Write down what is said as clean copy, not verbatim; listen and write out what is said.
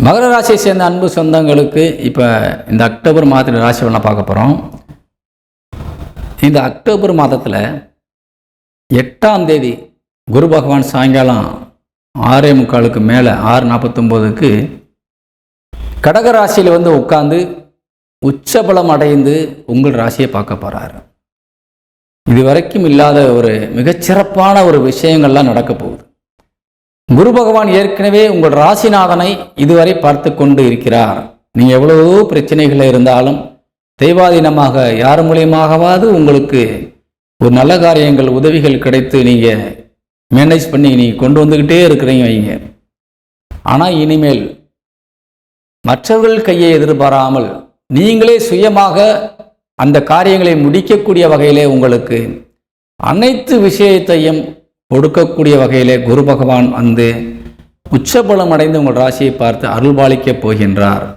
மகர ராசியை சேர்ந்த அன்பு சொந்தங்களுக்கு இப்போ இந்த அக்டோபர் மாதத்தில் ராசி பலனை பார்க்க போகிறோம். இந்த அக்டோபர் மாதத்தில் 8ஆம் தேதி குரு பகவான் சாயங்காலம் 6:45 மேலே 6:49க்கு கடக ராசியில் வந்து உட்கார்ந்து உச்சபலம் அடைந்து உங்கள் ராசியை பார்க்க போகிறார். இதுவரைக்கும் இல்லாத ஒரு மிகச்சிறப்பான ஒரு விஷயங்கள்லாம் நடக்க போகுது. குரு பகவான் ஏற்கனவே உங்கள் ராசிநாதனை இதுவரை பார்த்து கொண்டு இருக்கிறார். நீங்கள் எவ்வளவோ பிரச்சனைகள் இருந்தாலும் தெய்வாதீனமாக யார் மூலியமாகவாது உங்களுக்கு ஒரு நல்ல காரியங்கள் உதவிகள் கிடைத்து நீங்கள் மேனேஜ் பண்ணி நீங்கள் கொண்டு வந்துக்கிட்டே இருக்கிறீங்க வைங்க. ஆனால் இனிமேல் மற்றவர்கள் கையை எதிர்பாராமல் நீங்களே சுயமாக அந்த காரியங்களை முடிக்கக்கூடிய வகையிலே உங்களுக்கு அனைத்து விஷயத்தையும் கொடுக்கக்கூடிய வகையிலே குரு பகவான் வந்து உச்சபலம் அடைந்து உங்கள் ராசியை பார்த்து அருள்பாலிக்கப் போகின்றார்.